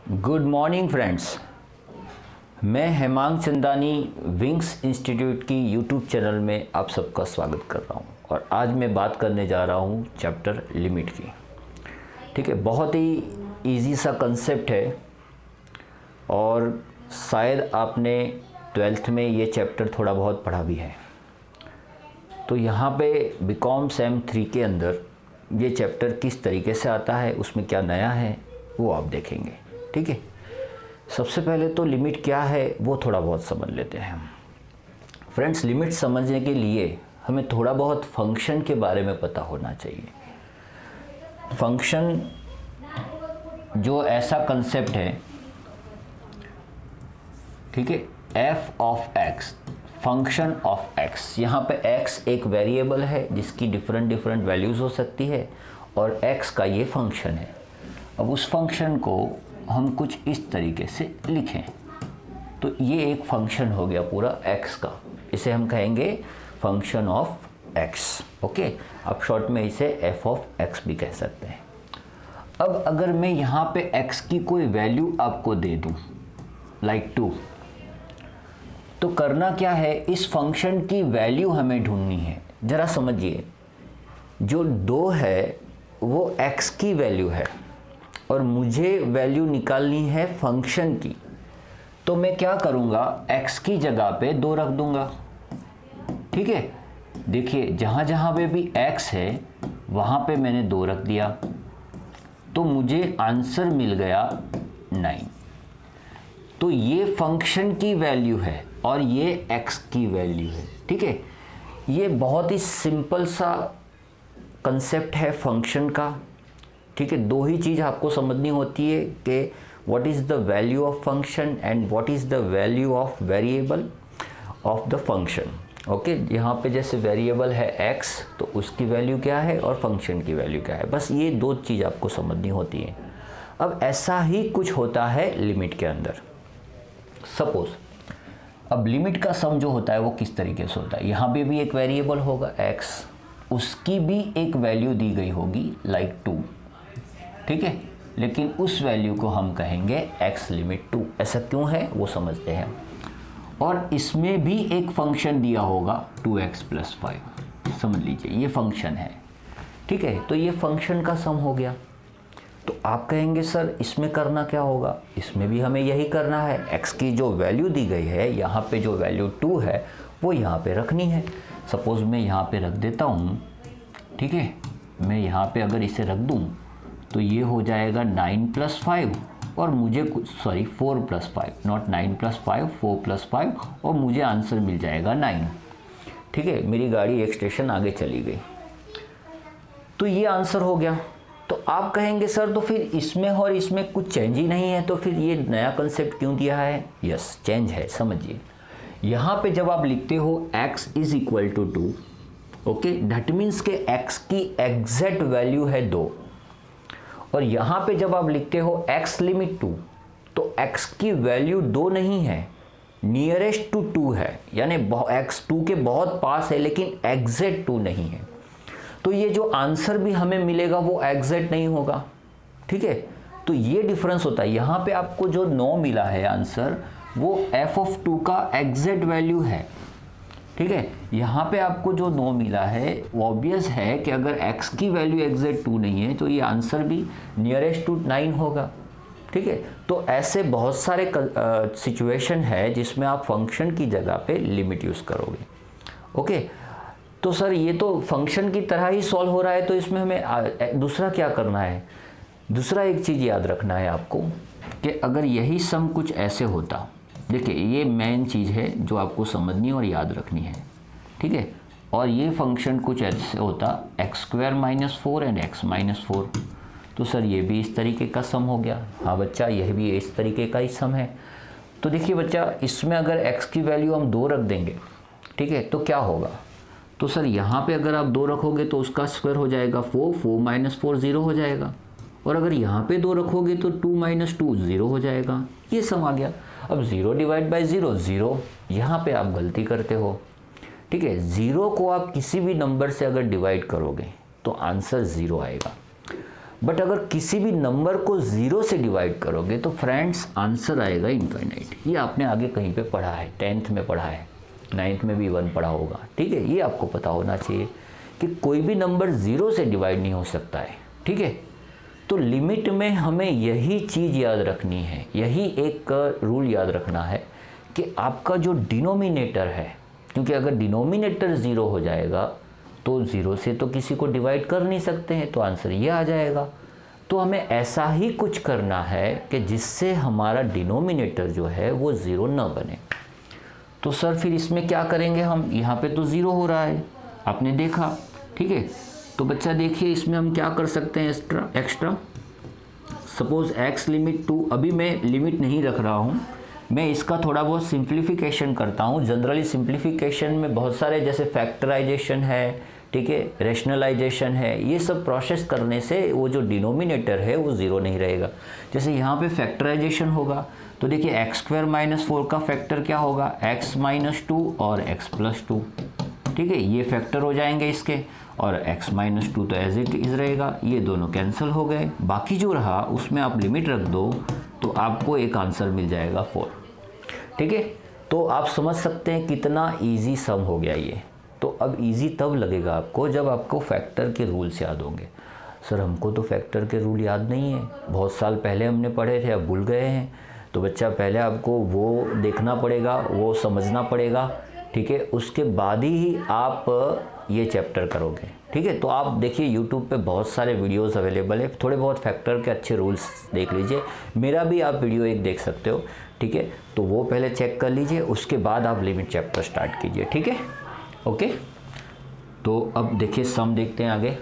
Good morning friends. मैं Hemang Chandani wings institute की YouTube channel में आप सबका स्वागत कर रहा हूं और आज मैं बात करने जा रहा हूं चैप्टर लिमिट की। ठीक है, बहुत ही इजी सा कंसेप्ट है और शायद आपने 12th में ये चैप्टर थोड़ा बहुत पढ़ा भी है। तो यहाँ पे बीकॉम सेम 3 के अंदर ये चैप्टर किस तरीके से आता है, उसमें क्या नया है वो आप देखेंगे। ठीक है, सबसे पहले तो लिमिट क्या है वो थोड़ा बहुत समझ लेते हैं हम। फ्रेंड्स, लिमिट समझने के लिए हमें थोड़ा बहुत फंक्शन के बारे में पता होना चाहिए। फंक्शन जो ऐसा कंसेप्ट है, ठीक है, F of x, function of x. यहाँ पे एक्स एक वेरिएबल है जिसकी डिफरेंट वैल्यूज़ हो सकती है और एक्स का ये फंक्शन है। अब उस फंक्शन को हम कुछ इस तरीके से लिखें तो ये एक फंक्शन हो गया पूरा एक्स का। इसे हम कहेंगे फंक्शन ऑफ एक्स। ओके, आप शॉर्ट में इसे एफ ऑफ एक्स भी कह सकते हैं। अब अगर मैं यहाँ पे एक्स की कोई वैल्यू आपको दे दूँ लाइक 2, तो करना क्या है, इस फंक्शन की वैल्यू हमें ढूंढनी है। ज़रा समझिए, जो 2 है वो एक्स की वैल्यू है और मुझे वैल्यू निकालनी है फंक्शन की। तो मैं क्या करूँगा, x की जगह पे 2 रख दूँगा। ठीक है, देखिए जहाँ जहाँ पे भी x है वहाँ पे मैंने 2 रख दिया तो मुझे आंसर मिल गया 9। तो ये फंक्शन की वैल्यू है और ये x की वैल्यू है। ठीक है, ये बहुत ही सिंपल सा कंसेप्ट है फंक्शन का। ठीक है, 2 ही चीज़ आपको समझनी होती है कि what is the value of function and what is the value of variable of the function. Okay, यहाँ पे जैसे वेरिएबल है x तो उसकी वैल्यू क्या है और फंक्शन की वैल्यू क्या है, बस ये 2 चीज़ आपको समझनी होती है। अब ऐसा ही कुछ होता है लिमिट के अंदर। सपोज अब लिमिट का सम जो होता है वो किस तरीके से होता है, यहाँ पे भी एक वेरिएबल होगा x, उसकी भी एक वैल्यू दी गई होगी लाइक 2। ठीक है, लेकिन उस वैल्यू को हम कहेंगे x लिमिट 2। ऐसा क्यों है वो समझते हैं। और इसमें भी एक फंक्शन दिया होगा 2x + 5, समझ लीजिए ये फंक्शन है। ठीक है, तो ये फंक्शन का सम हो गया। तो आप कहेंगे सर इसमें करना क्या होगा, इसमें भी हमें यही करना है। x की जो वैल्यू दी गई है, यहाँ पे जो वैल्यू 2 है वो यहाँ पे रखनी है। सपोज़ मैं यहाँ पे रख देता हूँ। ठीक है, मैं यहाँ पे अगर इसे रख दूँ तो ये हो जाएगा 9 + 5 और मुझे कुछ 4 + 5, नॉट 9 + 5, 4 + 5 और मुझे आंसर मिल जाएगा 9। ठीक है, मेरी गाड़ी एक स्टेशन आगे चली गई तो ये आंसर हो गया। तो आप कहेंगे सर तो फिर इसमें और इसमें कुछ चेंज ही नहीं है, तो फिर ये नया कंसेप्ट क्यों दिया है। यस, चेंज है। समझिए, यहाँ पे जब आप लिखते हो x = 2, ओके, दैट मीन्स के x की एग्जैक्ट वैल्यू है 2। और यहाँ पे जब आप लिखते हो x लिमिट 2 तो x की वैल्यू 2 नहीं है, नियरेस्ट टू 2 है, यानी x 2 के बहुत पास है लेकिन एग्जैक्ट 2 नहीं है। तो ये जो आंसर भी हमें मिलेगा वो एग्जैक्ट नहीं होगा। ठीक है, तो ये डिफरेंस होता है। यहाँ पे आपको जो 9 मिला है आंसर वो f(2) का एग्जैक्ट वैल्यू है। ठीक है, यहाँ पे आपको जो 9 मिला है ऑब्वियस है कि अगर x की वैल्यू एग्जैक्ट 2 नहीं है तो ये आंसर भी नियरेस्ट टू 9 होगा। ठीक है, तो ऐसे बहुत सारे सिचुएशन है जिसमें आप फंक्शन की जगह पे लिमिट यूज़ करोगे। ओके, तो सर ये तो फंक्शन की तरह ही सॉल्व हो रहा है, तो इसमें हमें दूसरा क्या करना है। दूसरा एक चीज़ याद रखना है आपको कि अगर यही सम कुछ ऐसे होता, देखिए ये मेन चीज़ है जो आपको समझनी और याद रखनी है। ठीक है, और ये फंक्शन कुछ ऐसे होता x² - 4 एंड x - 4, तो सर ये भी इस तरीके का सम हो गया। हाँ बच्चा, यह भी इस तरीके का ही सम है। तो देखिए बच्चा, इसमें अगर x की वैल्यू हम 2 रख देंगे, ठीक है, तो क्या होगा। तो सर यहाँ पे अगर आप 2 रखोगे तो उसका स्क्वायर हो जाएगा 4, 4 - 4 0 हो जाएगा। और अगर यहाँ पे 2 रखोगे तो 2 - 2 0 हो जाएगा। ये सम आ गया। अब 0 / 0 0, यहाँ पे आप गलती करते हो। ठीक है, 0 को आप किसी भी नंबर से अगर डिवाइड करोगे तो आंसर 0 आएगा। बट अगर किसी भी नंबर को 0 से डिवाइड करोगे तो फ्रेंड्स आंसर आएगा इनफाइनाइट। ये आपने आगे कहीं पे पढ़ा है, 10th में पढ़ा है, 9th में भी इवन पढ़ा होगा, ठीक है। ये आपको पता होना चाहिए कि कोई भी नंबर 0 से डिवाइड नहीं हो सकता है, ठीक है। तो लिमिट में हमें यही चीज़ याद रखनी है, यही एक रूल याद रखना है कि आपका जो डिनोमिनेटर है, क्योंकि अगर डिनोमिनेटर 0 हो जाएगा तो 0 से तो किसी को डिवाइड कर नहीं सकते हैं, तो आंसर ये आ जाएगा। तो हमें ऐसा ही कुछ करना है कि जिससे हमारा डिनोमिनेटर जो है वो 0 ना बने। तो सर फिर इसमें क्या करेंगे हम, यहाँ पे तो 0 हो रहा है, आपने देखा, ठीक है। तो बच्चा देखिए इसमें हम क्या कर सकते हैं एक्स्ट्रा सपोज x लिमिट 2, अभी मैं लिमिट नहीं रख रहा हूँ, मैं इसका थोड़ा बहुत सिंप्लीफिकेशन करता हूँ। जनरली सिंप्लीफिकेशन में बहुत सारे जैसे फैक्टराइजेशन है, ठीक है, रेशनलाइजेशन है, ये सब प्रोसेस करने से वो जो डिनोमिनेटर है वो 0 नहीं रहेगा। जैसे यहाँ पे फैक्टराइजेशन होगा तो देखिए x² - 4 का फैक्टर क्या होगा, x - 2 और x + 2, ठीक है, ये फैक्टर हो जाएंगे इसके, और x - 2 तो एज इट इज़ रहेगा, ये दोनों कैंसिल हो गए। बाकी जो रहा उसमें आप लिमिट रख दो तो आपको एक आंसर मिल जाएगा 4, ठीक है। तो आप समझ सकते हैं कितना इजी सम हो गया ये। तो अब इजी तब लगेगा आपको जब आपको फैक्टर के रूल्स याद होंगे। सर हमको तो फैक्टर के रूल याद नहीं है, बहुत साल पहले हमने पढ़े थे, अब भूल गए हैं। तो बच्चा पहले आपको वो देखना पड़ेगा, वो समझना पड़ेगा, ठीक है, उसके बाद ही आप ये चैप्टर करोगे, ठीक है। तो आप देखिए यूट्यूब पे बहुत सारे वीडियोस अवेलेबल है, थोड़े बहुत फैक्टर के अच्छे रूल्स देख लीजिए, मेरा भी आप वीडियो एक देख सकते हो, ठीक है। तो वो पहले चेक कर लीजिए, उसके बाद आप लिमिट चैप्टर स्टार्ट कीजिए, ठीक है, ओके। तो अब देखिए सम देखते हैं आगे,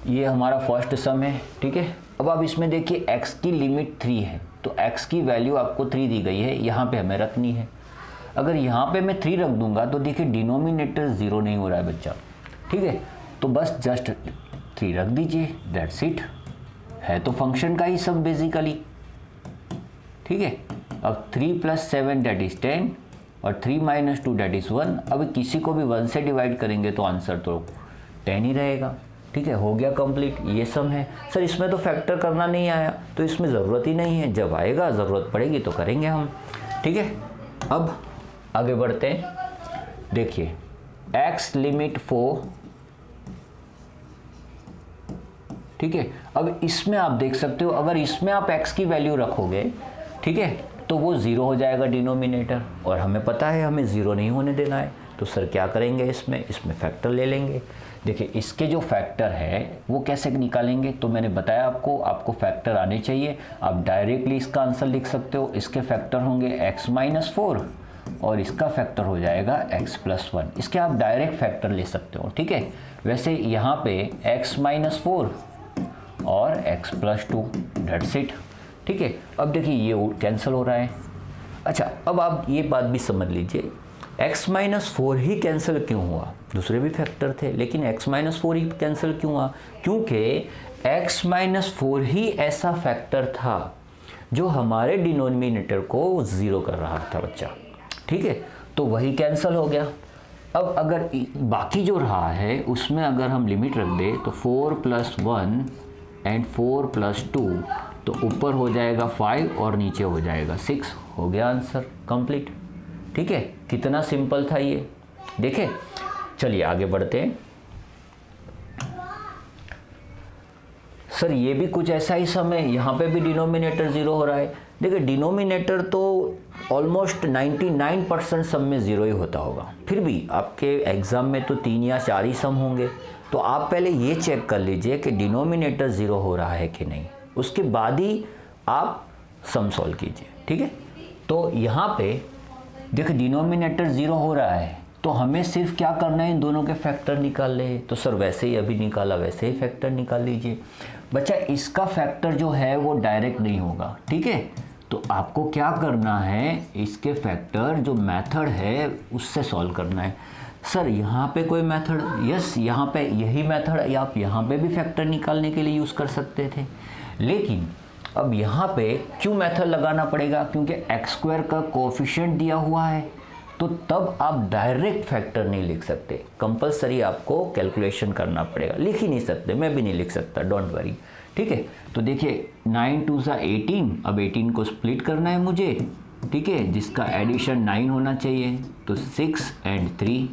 ये हमारा फर्स्ट सम है, ठीक है। अब आप इसमें देखिए x की लिमिट 3 है, तो x की वैल्यू आपको 3 दी गई है, यहाँ पे हमें रखनी है। अगर यहाँ पे मैं 3 रख दूंगा तो देखिए डिनोमिनेटर 0 नहीं हो रहा है बच्चा, ठीक है। तो बस जस्ट 3 रख दीजिए, दैट्स इट, है तो फंक्शन का ही सब बेसिकली, ठीक है। अब 3 + 7 दैट इज 10 और 3 - 2 दैट इज 1। अब किसी को भी 1 से डिवाइड करेंगे तो आंसर तो 10 ही रहेगा, ठीक है, हो गया कंप्लीट, ये सम है। सर इसमें तो फैक्टर करना नहीं आया, तो इसमें ज़रूरत ही नहीं है, जब आएगा ज़रूरत पड़ेगी तो करेंगे हम, ठीक है। अब आगे बढ़ते हैं, देखिए x लिमिट 4, ठीक है। अब इसमें आप देख सकते हो अगर इसमें आप x की वैल्यू रखोगे, ठीक है, तो वो 0 हो जाएगा डिनोमिनेटर, और हमें पता है हमें 0 नहीं होने देना है। तो सर क्या करेंगे, इसमें फैक्टर ले लेंगे। देखिए इसके जो फैक्टर है वो कैसे निकालेंगे, तो मैंने बताया आपको फैक्टर आने चाहिए। आप डायरेक्टली इसका आंसर लिख सकते हो, इसके फैक्टर होंगे x - 4 और इसका फैक्टर हो जाएगा x + 1। इसके आप डायरेक्ट फैक्टर ले सकते हो, ठीक है। वैसे यहाँ पे x - 4 और x + 2 दैट्स इट, ठीक है। अब देखिए ये कैंसिल हो रहा है। अच्छा अब आप ये बात भी समझ लीजिए, x - 4 ही कैंसिल क्यों हुआ, दूसरे भी फैक्टर थे लेकिन x - 4 ही कैंसिल क्यों हुआ, क्योंकि x - 4 ही ऐसा फैक्टर था जो हमारे डिनोमिनेटर को 0 कर रहा था बच्चा, ठीक है। तो वही कैंसिल हो गया। अब अगर बाकी जो रहा है उसमें अगर हम लिमिट रख दे तो 4 + 1 एंड 4 + 2, तो ऊपर हो जाएगा 5 और नीचे हो जाएगा 6, हो गया आंसर कंप्लीट, ठीक है। कितना सिंपल था ये, देखें। चलिए आगे बढ़ते हैं। सर ये भी कुछ ऐसा ही सम है, यहाँ पे भी डिनोमिनेटर 0 हो रहा है। देखिए डिनोमिनेटर तो ऑलमोस्ट 99% सम में 0 ही होता होगा, फिर भी आपके एग्ज़ाम में तो 3 या 4 ही सम होंगे। तो आप पहले ये चेक कर लीजिए कि डिनोमिनेटर 0 हो रहा है कि नहीं, उसके बाद ही आप सम सॉल्व कीजिए, ठीक है। तो यहाँ पे देखिए डिनोमिनेटर 0 हो रहा है, तो हमें सिर्फ क्या करना है, इन दोनों के फैक्टर निकाल ले। तो सर वैसे ही अभी निकाला, वैसे ही फैक्टर निकाल लीजिए। बच्चा इसका फैक्टर जो है वो डायरेक्ट नहीं होगा, ठीक है। तो आपको क्या करना है, इसके फैक्टर जो मेथड है उससे सॉल्व करना है। सर यहाँ पे कोई मेथड, यस यहाँ पे यही मेथड या आप यहाँ पे भी फैक्टर निकालने के लिए यूज़ कर सकते थे, लेकिन अब यहाँ पे क्यों मेथड लगाना पड़ेगा, क्योंकि x² का कोएफिशिएंट दिया हुआ है, तो तब आप डायरेक्ट फैक्टर नहीं लिख सकते, कंपलसरी आपको कैलकुलेशन करना पड़ेगा। लिख ही नहीं सकते, मैं भी नहीं लिख सकता, डोंट वरी, ठीक है। तो देखिए 9 2 सा 18, अब 18 को स्प्लिट करना है मुझे, ठीक है, जिसका एडिशन 9 होना चाहिए, तो 6 and 3।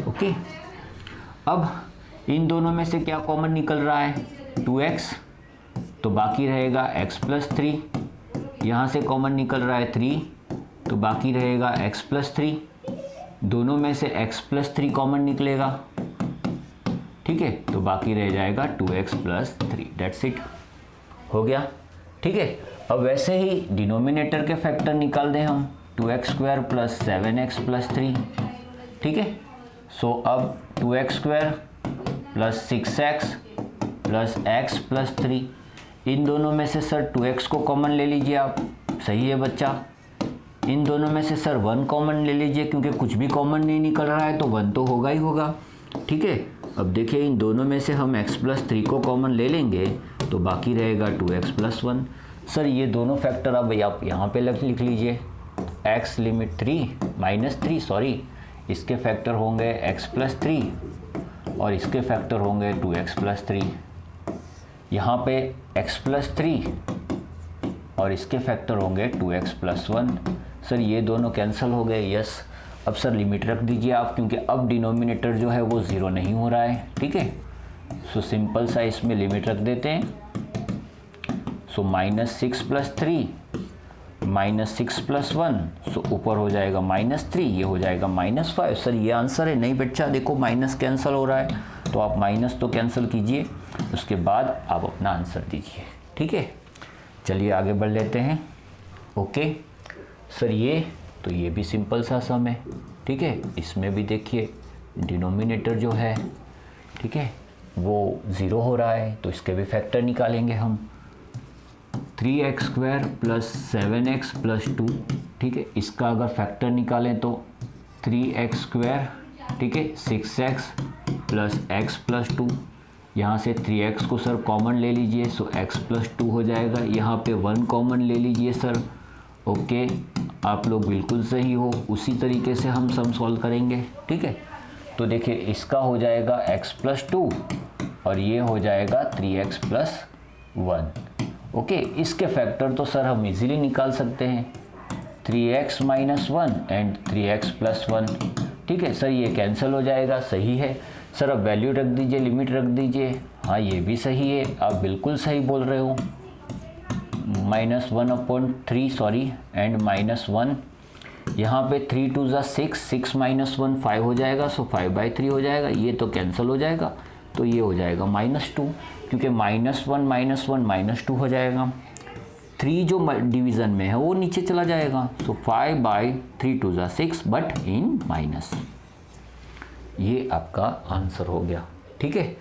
ओके, अब इन दोनों में से क्या कॉमन निकल रहा है, 2x, तो बाकी रहेगा x प्लस 3। यहाँ से कॉमन निकल रहा है 3, तो बाकी रहेगा x प्लस 3। दोनों में से x प्लस 3 कॉमन निकलेगा, ठीक है, तो बाकी रह जाएगा 2x प्लस 3। डेट्स इट, हो गया, ठीक है। अब वैसे ही डिनोमिनेटर के फैक्टर निकाल दें हम, 2x square plus 7x plus 3, ठीक है। सो अब 2x square plus 6x plus x plus 3, इन दोनों में से सर 2x को कॉमन ले लीजिए आप, सही है बच्चा। इन दोनों में से सर 1 कॉमन ले लीजिए, क्योंकि कुछ भी कॉमन नहीं निकल रहा है तो 1 तो होगा ही होगा, ठीक है। अब देखिए इन दोनों में से हम x प्लस 3 को कॉमन ले लेंगे तो बाकी रहेगा 2x प्लस 1। सर ये दोनों फैक्टर अब आप यहाँ पे लिख लीजिए, x लिमिट 3 सॉरी, इसके फैक्टर होंगे x प्लस 3 और इसके फैक्टर होंगे 2x प्लस 3। यहाँ पे x प्लस 3 और इसके फैक्टर होंगे 2x प्लस 1। सर ये दोनों कैंसिल हो गए, यस। अब सर लिमिट रख दीजिए आप, क्योंकि अब डिनोमिनेटर जो है वो 0 नहीं हो रहा है, ठीक है। सो सिंपल सा इसमें लिमिट रख देते हैं। सो -6 प्लस 3 -6 प्लस 1, सो ऊपर हो जाएगा -3, ये हो जाएगा -5। सर ये आंसर है, नहीं बच्चा देखो माइनस कैंसिल हो रहा है, तो आप माइनस तो कैंसिल कीजिए, उसके बाद आप अपना आंसर दीजिए, ठीक है। चलिए आगे बढ़ लेते हैं। ओके सर, ये भी सिंपल सा सम है, ठीक है। इसमें भी देखिए डिनोमिनेटर जो है, ठीक है, वो 0 हो रहा है, तो इसके भी फैक्टर निकालेंगे हम। 3x square plus 7x plus 2, ठीक है, इसका अगर फैक्टर निकालें तो 3x स्क्वायर, ठीक है, 6x प्लस x प्लस 2। यहाँ से 3x को सर कॉमन ले लीजिए, सो x प्लस 2 हो जाएगा। यहाँ पे 1 कॉमन ले लीजिए सर। ओके, आप लोग बिल्कुल सही हो, उसी तरीके से हम सम सॉल्व करेंगे, ठीक है। तो देखिए इसका हो जाएगा x प्लस 2 और ये हो जाएगा 3x प्लस 1। ओके, इसके फैक्टर तो सर हम इजीली निकाल सकते हैं, 3x minus 1 and 3x plus 1, ठीक है। सर ये कैंसिल हो जाएगा, सही है। सर अब वैल्यू रख दीजिए, लिमिट रख दीजिए, हाँ ये भी सही है, आप बिल्कुल सही बोल रहे हो। -1/3 सॉरी एंड -1, यहाँ पे 3 2 ज़ा 6, 6 माइनस 1 5 हो जाएगा, सो 5/3 हो जाएगा, ये तो कैंसिल हो जाएगा, तो ये हो जाएगा -2, क्योंकि -1 -2 हो जाएगा। 3 जो डिवीज़न में है वो नीचे चला जाएगा, सो 5/3 2 ज़ा 6 बट इन माइनस। ये आपका आंसर हो गया, ठीक है।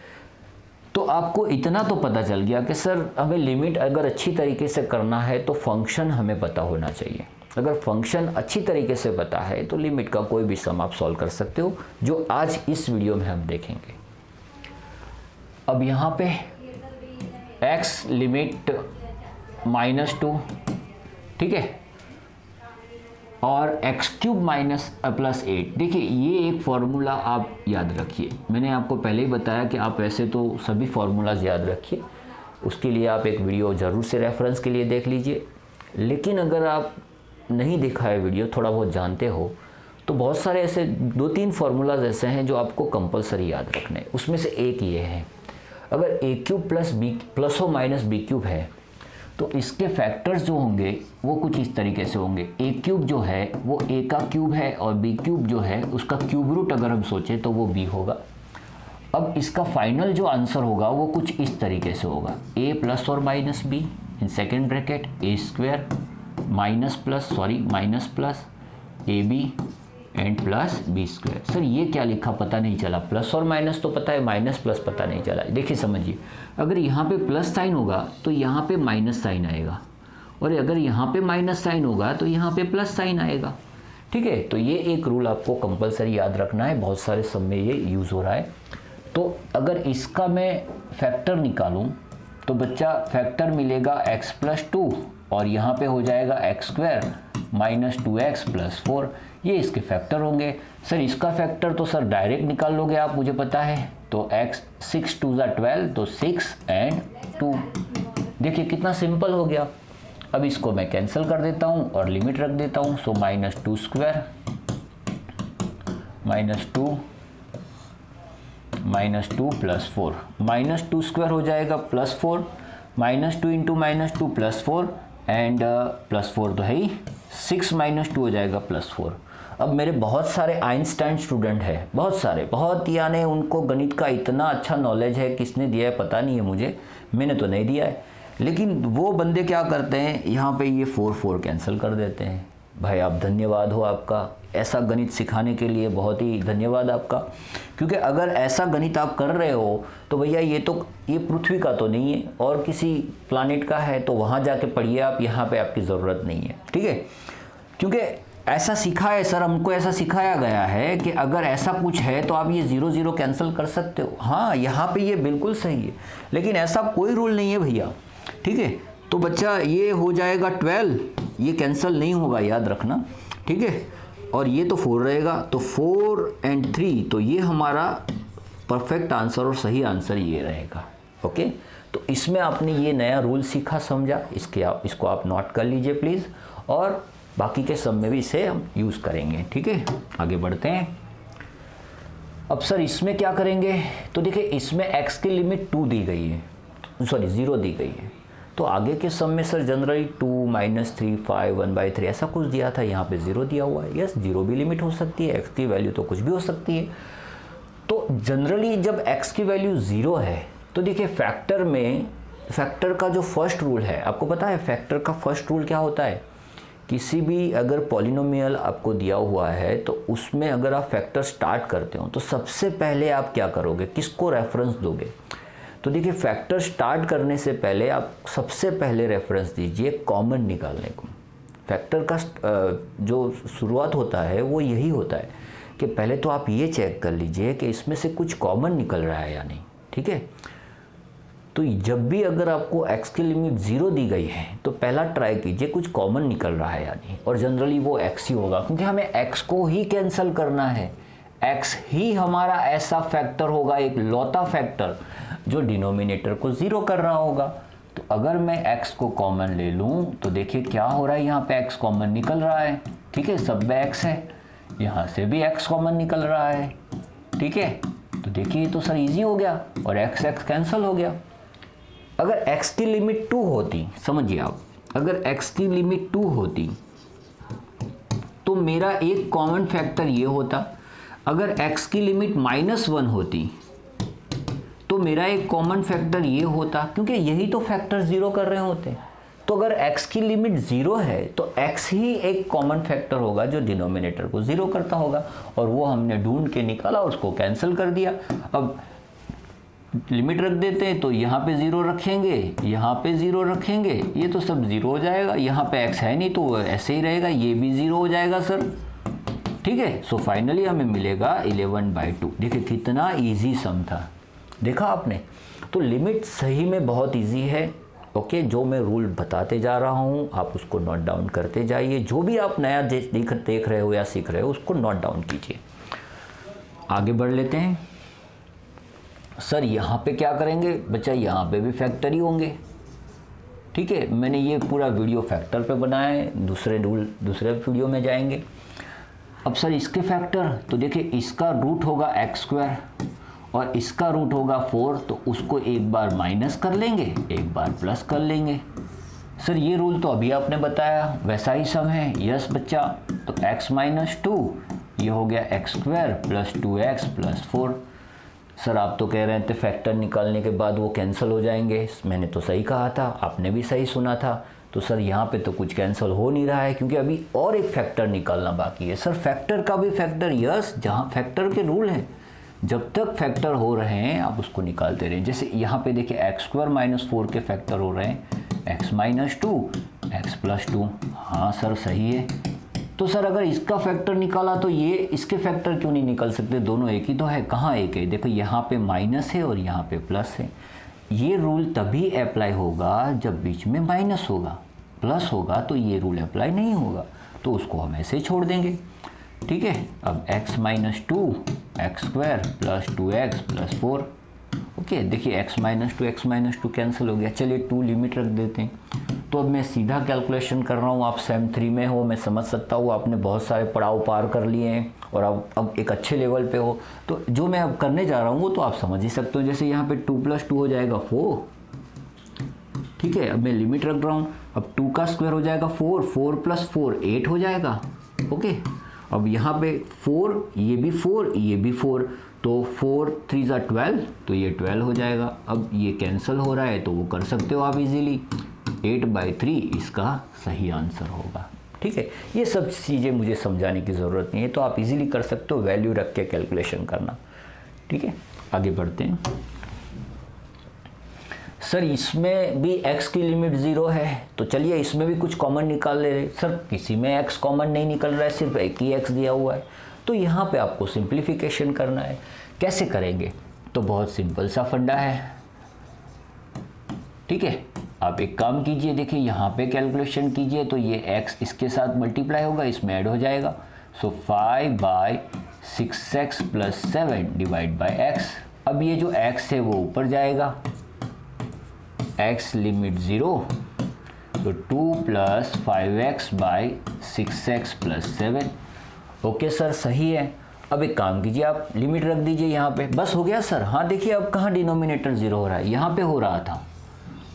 तो आपको इतना तो पता चल गया कि सर हमें लिमिट अगर अच्छी तरीके से करना है तो फंक्शन हमें पता होना चाहिए। अगर फंक्शन अच्छी तरीके से पता है तो लिमिट का कोई भी सम आप सॉल्व कर सकते हो, जो आज इस वीडियो में हम देखेंगे। अब यहाँ पे x लिमिट -2, ठीक है, और x³ माइनस प्लस 8। देखिए ये एक फार्मूला आप याद रखिए, मैंने आपको पहले ही बताया कि आप वैसे तो सभी फार्मूलाज याद रखिए, उसके लिए आप एक वीडियो ज़रूर से रेफरेंस के लिए देख लीजिए। लेकिन अगर आप नहीं देखा है वीडियो, थोड़ा बहुत जानते हो, तो बहुत सारे ऐसे 2-3 फार्मूलाज ऐसे हैं जो आपको कंपलसरी याद रखने हैं। उसमें से एक ये है, अगर a³ प्लस b प्लस हो माइनस b³ है तो इसके फैक्टर्स जो होंगे वो कुछ इस तरीके से होंगे। a³ जो है वो a का क्यूब है और b³ जो है उसका क्यूब रूट अगर हम सोचें तो वो b होगा। अब इसका फाइनल जो आंसर होगा वो कुछ इस तरीके से होगा, a प्लस और minus b in second bracket a square minus plus ab and plus B square. Sir ये क्या लिखा पता नहीं चला, प्लस और माइनस तो पता है, माइनस प्लस पता नहीं चला। देखिए समझिए, अगर यहाँ पे प्लस साइन होगा तो यहाँ पे माइनस साइन आएगा, और अगर यहाँ पे माइनस साइन होगा तो यहाँ पे प्लस साइन आएगा, ठीक है। तो ये एक रूल आपको कंपलसरी याद रखना है, बहुत सारे सब में ये यूज़ हो रहा है। तो अगर इसका मैं फैक्टर निकालूँ तो बच्चा फैक्टर मिलेगा x प्लस 2 और यहाँ पे हो जाएगा x square minus 2x plus 4, ये इसके फैक्टर होंगे। सर इसका फैक्टर तो सर डायरेक्ट निकाल लोगे आप, मुझे पता है, तो x 6 2 ज़ा 12, तो 6 एंड 2। देखिए कितना सिंपल हो गया। अब इसको मैं कैंसिल कर देता हूँ और लिमिट रख देता हूँ। सो -2 स्क्वायर -2 प्लस 4, -2 स्क्वायर हो जाएगा +4, -2 इंटू -2 +4 एंड +4 तो है ही, 6 -2 हो जाएगा +4। अब मेरे बहुत सारे आइंस्टाइन स्टूडेंट हैं, बहुत यानी उनको गणित का इतना अच्छा नॉलेज है, किसने दिया है पता नहीं है मुझे, मैंने तो नहीं दिया है, लेकिन वो बंदे क्या करते हैं यहाँ पे ये 4 कैंसिल कर देते हैं। भाई आप धन्यवाद हो आपका, ऐसा गणित सिखाने के लिए बहुत ही धन्यवाद आपका, क्योंकि अगर ऐसा गणित आप कर रहे हो तो भैया ये पृथ्वी का तो नहीं है और किसी प्लानिट का है, तो वहाँ जाके पढ़िए आप, यहाँ पे आपकी ज़रूरत नहीं है, ठीक है। क्योंकि ऐसा सीखा है सर, हमको ऐसा सिखाया गया है कि अगर ऐसा कुछ है तो आप ये 0 कैंसिल कर सकते हो। हाँ यहाँ पे ये बिल्कुल सही है, लेकिन ऐसा कोई रूल नहीं है भैया, ठीक है। तो बच्चा ये हो जाएगा 12, ये कैंसिल नहीं होगा, याद रखना, ठीक है। और ये तो 4 रहेगा, तो 4 एंड 3, तो ये हमारा परफेक्ट आंसर और सही आंसर ये रहेगा। ओके, तो इसमें आपने ये नया रूल सीखा, समझा, इसको आप नोट कर लीजिए प्लीज़, और बाकी के सब में भी इसे हम यूज़ करेंगे, ठीक है। आगे बढ़ते हैं। अब सर इसमें क्या करेंगे, तो देखिए इसमें x की लिमिट 2 दी गई है, सॉरी 0 दी गई है, तो आगे के सम में सर जनरली 2 -3 5 1/3 ऐसा कुछ दिया था, यहाँ पे 0 दिया हुआ है। यस, 0 भी लिमिट हो सकती है, x की वैल्यू तो कुछ भी हो सकती है। तो जनरली जब x की वैल्यू 0 है तो देखिए फैक्टर का जो फर्स्ट रूल है, आपको पता है फैक्टर का फर्स्ट रूल क्या होता है। किसी भी अगर पॉलिनोमियल आपको दिया हुआ है तो उसमें अगर आप फैक्टर स्टार्ट करते हो तो सबसे पहले आप क्या करोगे, किसको रेफरेंस दोगे। तो देखिए फैक्टर स्टार्ट करने से पहले आप सबसे पहले रेफरेंस दीजिए कॉमन निकालने को। फैक्टर का जो शुरुआत होता है वो यही होता है कि पहले तो आप ये चेक कर लीजिए कि इसमें से कुछ कॉमन निकल रहा है या नहीं, ठीक है। तो जब भी अगर आपको x की लिमिट 0 दी गई है तो पहला ट्राई कीजिए कुछ कॉमन निकल रहा है या नहीं, और जनरली वो x ही होगा, क्योंकि हमें x को ही कैंसिल करना है। x ही हमारा ऐसा फैक्टर होगा, एक लौता फैक्टर जो डिनोमिनेटर को 0 कर रहा होगा। तो अगर मैं x को कॉमन ले लूँ तो देखिए क्या हो रहा है, यहाँ पे x कॉमन निकल रहा है, ठीक है, सब में x है, यहाँ से भी x कॉमन निकल रहा है, ठीक है। तो देखिए तो सर इजी हो गया और x कैंसिल हो गया। अगर x की लिमिट 2 होती, समझिए आप, अगर x की लिमिट 2 होती तो मेरा एक कॉमन फैक्टर ये होता। अगर x की लिमिट -1 होती तो मेरा एक कॉमन फैक्टर ये होता, क्योंकि यही तो फैक्टर 0 कर रहे होते। तो अगर x की लिमिट 0 है तो x ही एक कॉमन फैक्टर होगा जो डिनोमिनेटर को 0 करता होगा, और वो हमने ढूंढ के निकाला, उसको कैंसिल कर दिया। अब लिमिट रख देते हैं, तो यहाँ पे 0 रखेंगे, यहाँ पे 0 रखेंगे, ये तो सब 0 हो जाएगा। यहाँ पे x है नहीं तो वो ऐसे ही रहेगा, ये भी 0 हो जाएगा सर, ठीक है। सो फाइनली हमें मिलेगा 11/2। देखिए कितना इजी सम था, देखा आपने। तो लिमिट सही में बहुत इजी है। ओके, जो मैं रूल बताते जा रहा हूँ आप उसको नोट डाउन करते जाइए, जो भी आप नया देख रहे हो या सीख रहे हो उसको नोट डाउन कीजिए। आगे बढ़ लेते हैं। सर यहाँ पे क्या करेंगे बच्चा, यहाँ पे भी फैक्टर ही होंगे, ठीक है। मैंने ये पूरा वीडियो फैक्टर पे बनाया है, दूसरे वीडियो में जाएंगे। अब सर इसके फैक्टर, तो देखिए इसका रूट होगा x² और इसका रूट होगा 4, तो उसको एक बार माइनस कर लेंगे, एक बार प्लस कर लेंगे। सर ये रूल तो अभी आपने बताया, वैसा ही सम है। यस बच्चा, तो x - 2 ये हो गया x² + 2x + 4। सर आप तो कह रहे थे फैक्टर निकालने के बाद वो कैंसिल हो जाएंगे, मैंने तो सही कहा था, आपने भी सही सुना था। तो सर यहाँ पे तो कुछ कैंसिल हो नहीं रहा है, क्योंकि अभी और एक फैक्टर निकालना बाकी है। सर फैक्टर का भी फैक्टर, यस, जहाँ फैक्टर के रूल हैं, जब तक फैक्टर हो रहे हैं आप उसको निकालते रहें। जैसे यहाँ पे देखिए x² - 4 के फैक्टर हो रहे हैं, x - 2 x + 2। हाँ सर सही है। तो सर अगर इसका फैक्टर निकाला तो ये इसके फैक्टर क्यों नहीं निकल सकते, दोनों एक ही तो है। कहाँ एक है, देखो यहाँ पे माइनस है और यहाँ पे प्लस है। ये रूल तभी अप्लाई होगा जब बीच में माइनस होगा, प्लस होगा तो ये रूल अप्लाई नहीं होगा, तो उसको हम ऐसे ही छोड़ देंगे, ठीक है। अब x - 2 x square plus 2x plus 4। Okay, देखिए x माइनस टू कैंसिल हो गया। चलिए 2 लिमिट रख देते हैं। तो अब मैं सीधा कैलकुलेशन कर रहा हूँ। आप सेम 3 में हो, मैं समझ सकता हूँ, आपने बहुत सारे पड़ाव पार कर लिए हैं और अब एक अच्छे लेवल पे हो। तो जो मैं अब करने जा रहा हूँ वो तो आप समझ ही सकते हो। जैसे यहाँ पे 2 + 2 हो जाएगा 4, ठीक है। अब मैं लिमिट रख रहा हूँ। अब 2 का स्क्वायर हो जाएगा 4, 4 + 4 8 हो जाएगा। ओके, अब यहाँ पे 4, ये भी 4, ये भी 4, तो 4 3 = 12, तो ये 12 हो जाएगा। अब ये कैंसिल हो रहा है तो वो कर सकते हो आप इजीली। 8/3 इसका सही आंसर होगा, ठीक है। ये सब चीज़ें मुझे समझाने की ज़रूरत नहीं है, तो आप इजीली कर सकते हो, वैल्यू रख के कैलकुलेशन करना, ठीक है। आगे बढ़ते हैं। सर इसमें भी x की लिमिट 0 है, तो चलिए इसमें भी कुछ कॉमन निकाल ले रहे। सर किसी में x कॉमन नहीं निकल रहा है, सिर्फ एक ही x दिया हुआ है। तो यहाँ पे आपको सिंप्लीफिकेशन करना है। कैसे करेंगे? तो बहुत सिंपल सा फंडा है, ठीक है। आप एक काम कीजिए, देखिए यहाँ पे कैलकुलेशन कीजिए तो ये x इसके साथ मल्टीप्लाई होगा, इसमें ऐड हो जाएगा। सो 5/6x + 7 / x। अब ये जो x है वो ऊपर जाएगा, x लिमिट 0, तो 2 + 5x/6x + 7। ओके सर, सही है। अब एक काम कीजिए, आप लिमिट रख दीजिए यहाँ पे, बस हो गया सर। हाँ देखिए अब कहाँ डिनोमिनेटर 0 हो रहा है, यहाँ पे हो रहा था